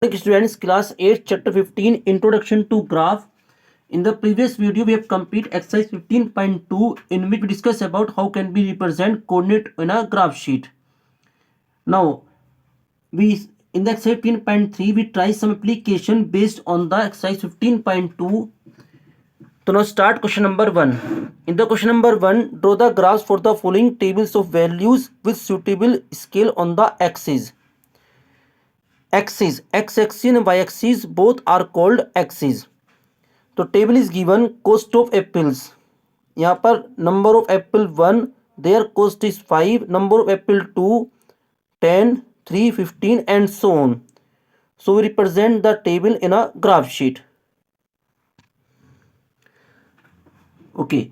Students, class 8 chapter 15 introduction to graph. In the previous video we have completed exercise 15.2 in which we discuss about how can we represent coordinate in a graph sheet. Now we in the exercise 15.3 we try some application based on the exercise 15.2. So now start question number 1. In the question number 1, draw the graphs for the following tables of values with suitable scale on the axis. Axis, x-axis and y-axis both are called axes. तो table is given cost of apples. यहाँ पर number of Apple 1, there cost is 5, number of Apple 2, 10, 3, 15 and so on. So we represent the table in a graph sheet. Okay,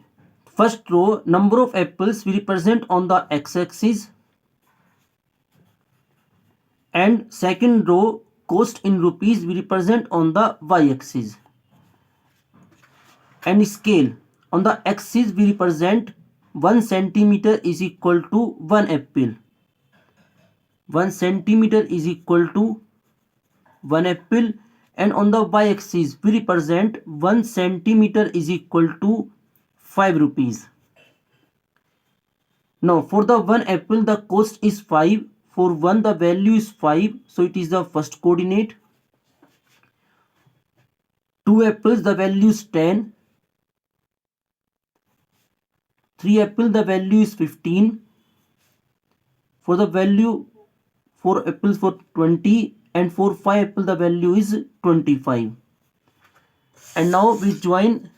first row number of apples we represent on the x-axis, and second row cost in rupees we represent on the y-axis. And scale, on the axis we represent 1 centimeter is equal to 1 apple. 1 centimeter is equal to 1 apple, and on the y-axis we represent 1 centimeter is equal to 5 rupees. Now for the 1 apple the cost is 5, for 1 the value is 5, so it is the first coordinate. 2 apples the value is 10, 3 apple the value is 15, for the value 4 apples for 20, and for 5 apple the value is 25. And now we join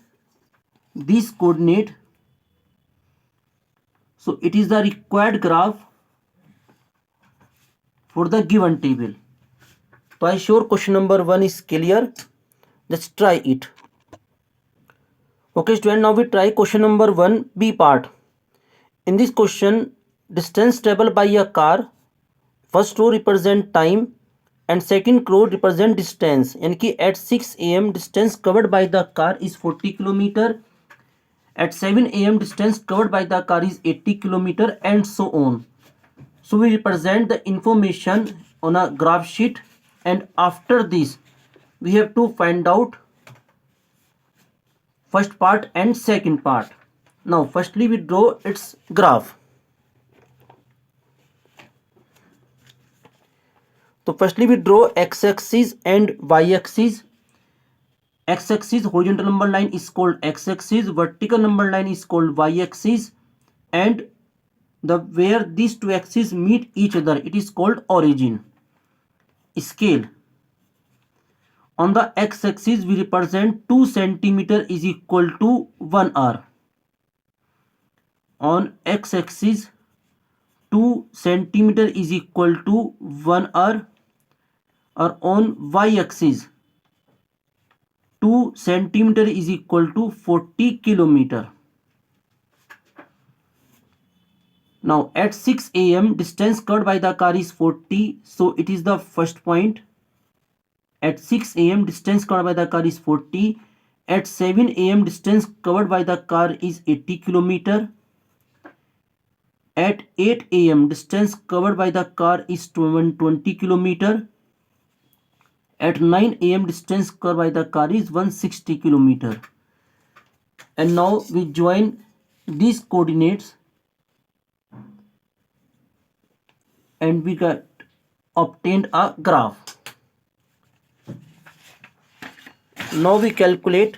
this coordinate, so it is the required graph for the given table. So I sure question number 1 is clear. Let's try it. Okay student, now we try question number 1 B part. In this question, distance traveled by a car, first row represent time and second row represent distance. यानी कि at 6 am distance covered by the car is 40 kilometer, at 7 am distance covered by the car is 80 kilometer, and so on. So we represent the information on a graph sheet, and after this we have to find out first part and second part. Now firstly we draw its graph. तो firstly we draw x-axis and y-axis. X-axis horizontal number line is called x-axis, vertical number line is called y-axis, and the where these two axes meet each other it is called origin. Scale, on the x-axis we represent 2 centimeter is equal to 1 r. On x-axis 2 centimeter is equal to 1 r, or on y-axis 2 centimeter is equal to 40 kilometer. Now at 6 am distance covered by the car is 40, so it is the first point. At 6 am distance covered by the car is 40. At 7 am distance covered by the car is 80 kilometer. At 8 am distance covered by the car is 20 kilometer. At 9 am distance covered by the car is 160 kilometer. And now we join these coordinates and we got obtained a graph. Now we calculate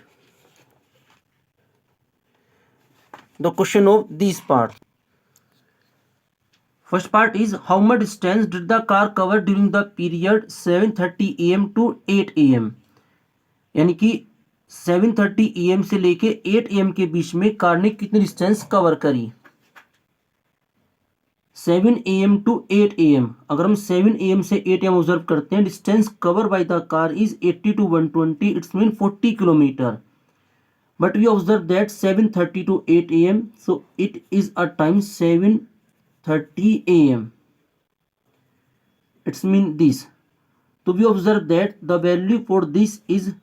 the question of this part. First part is how much distance did the car cover during the period 7:30 am to 8 am. यानी कि 7:30 am से लेके 8 am के बीच में car ने कितनी distance cover करी. 7 am to 8 am, अगर हम 7 am से 8 am ऑब्जर्व करते हैं, distance cover by the car is 80 to 120, it's mean 40 kilometre. But we observe that 7:30 to 8 am, so it is a time 7:30 am. It's mean this. So we observe that the value for this is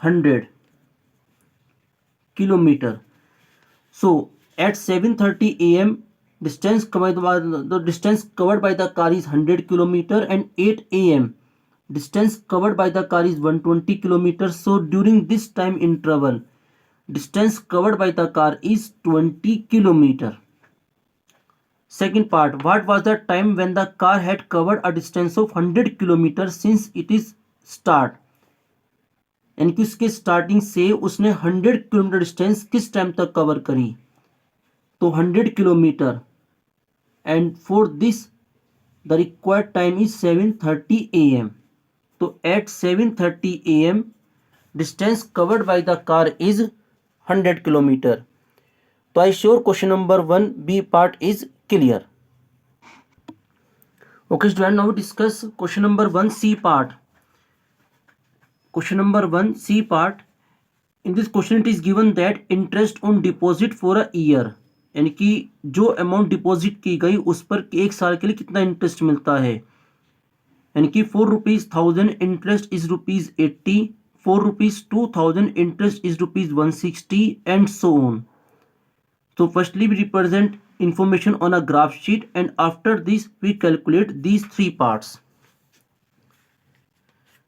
100 kilometer. So at 7:30 am distance covered by the distance covered by the car is 100 kilometer, and 8 a.m. distance covered by the car is 120 kilometers. So during this time interval, distance covered by the car is 20 kilometer. Second part, what was the time when the car had covered a distance of 100 kilometers since it is start? यानी कि उसके starting से उसने 100 kilometre distance किस time तक cover करी? तो 100 kilometre, and for this the required time is 7:30 AM. तो at 7:30 AM distance covered by the car is 100 kilometre. तो I sure question number 1 B part is clear. Okay student, now we discuss question number 1 C part. Question number 1 C part. In this question it is given that interest on deposit for a year, यानी कि जो amount deposit की गई उस पर एक साल के लिए कितना इंटरेस्ट मिलता है. यानी कि 4 rupees 1000 interest is rupees 80, 4 rupees 2000 interest is rupees 160 and so on. So firstly we represent information on a graph sheet, and after this we calculate these three parts.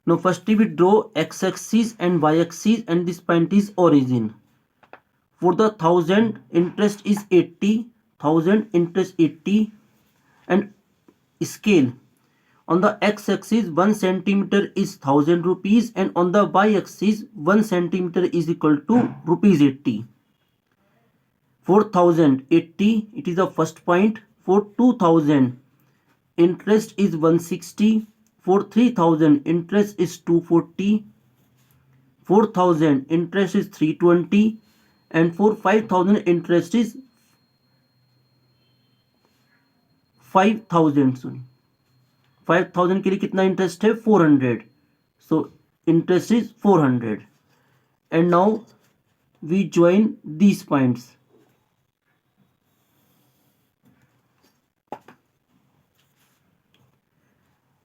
Now firstly we draw x-axis and y-axis, and this point is origin. For the 1000 interest is 80, 1000 interest 80, and scale. On the x-axis 1 centimeter is 1000 rupees, and on the y-axis 1 centimeter is equal to rupees 80. For 1080 it is the first point. For 2000 interest is 160, for 3000 interest is 240, 4000 interest is 320, and for 5000 interest is 5000. Sorry 5000 के लिए कितना interest है? 400. So interest is 400. And now we join these points.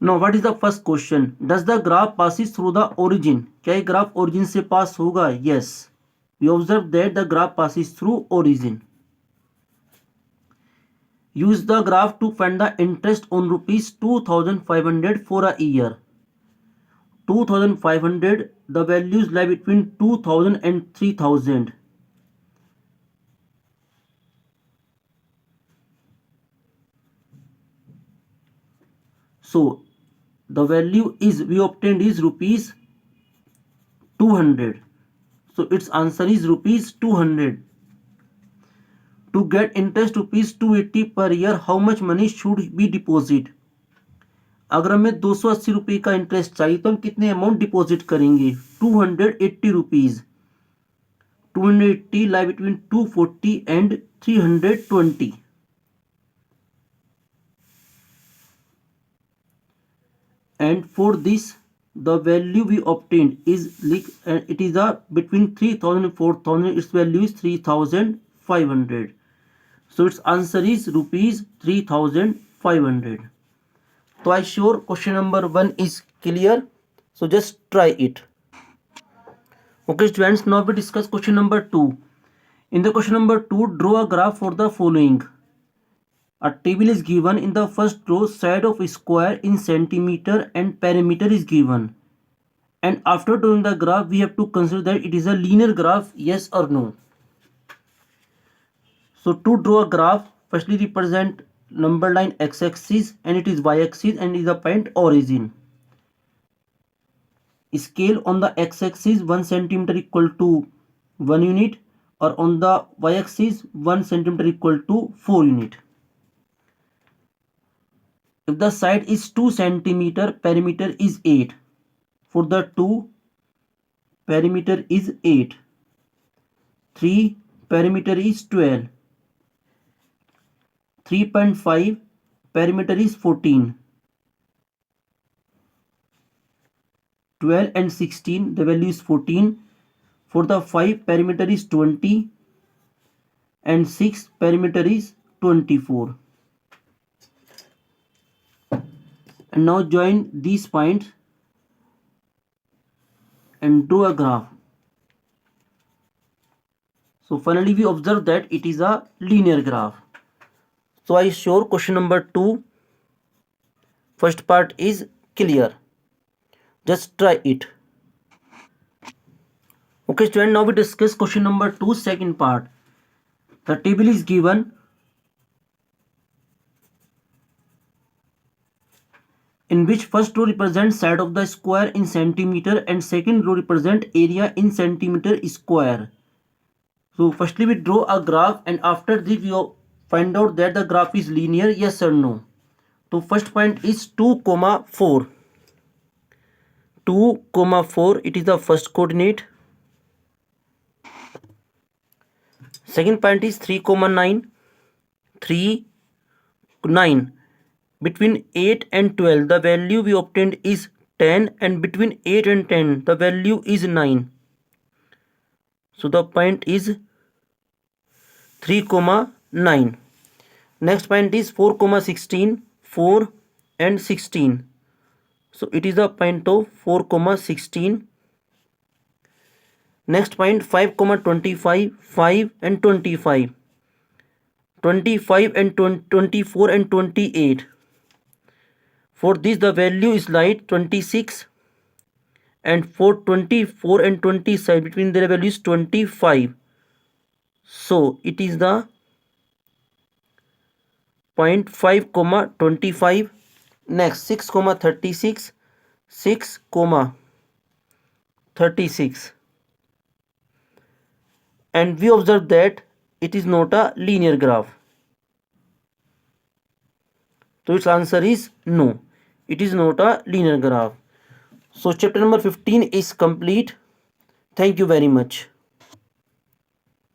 Now what is the first question? Does the graph passes through the origin? क्या ये graph origin से पास होगा? Yes. We observe that the graph passes through origin. Use the graph to find the interest on rupees 2500 for a year. 2500, the values lie between 2000 and 3000. So the value is we obtained is rupees 200. So its answer is rupees 200. To get interest rupees 280 per year, how much money should be deposit? अगर हमें 280 रुपये का interest चाहिए तो हम कितने amount deposit करेंगे? 280 rupees. 280 lie between 240 and 320. And for this the value we obtained is it is between 3000 and 4000. Its value is 3500. So its answer is rupees 3500. So I sure question number 1 is clear. So just try it. Okay students, now we discuss question number 2. In the question number 2, draw a graph for the following. A table is given. In the first row, side of square in centimeter and perimeter is given. And after drawing the graph, we have to consider that it is a linear graph, yes or no. So to draw a graph, firstly represent number line x-axis, and it is y-axis, and it is a point origin. Scale on the x-axis 1 centimeter equal to 1 unit, or on the y-axis 1 centimeter equal to 4 unit. If the side is 2 centimeter, perimeter is 8. For the 2, perimeter is 8. 3, perimeter is 12. 3.5, perimeter is 14. 12 and 16, the value is 14. For the 5, perimeter is 20. And 6, perimeter is 24. And now join these points and draw a graph. So finally we observe that it is a linear graph. So I sure question number 2 first part is clear. Just try it. Okay student, now we discuss question number 2 second part. The table is given. In which first row represents side of the square in centimeter and second row represent area in centimeter square. So firstly we draw a graph and after this we find out that the graph is linear, yes or no. So first point is 2, 4. 2, 4, it is the first coordinate. Second point is 3, 9. 3, 9. Between 8 and 12 the value we obtained is 10 and between 8 and 10 the value is 9. So the point is 3, 9. Next point is 4, 16. 4 and 16. So it is the point of 4, 16. Next point 5, 25. 5 and 25. 25 and 24 and 28. For this the value is like 26 and for 24 and 27 between their value is 25. So it is the point 5, 25. Next 6, 36. 6, 36. And we observe that it is not a linear graph. So its answer is no. It is not a linear graph. So chapter number 15 is complete. Thank you very much.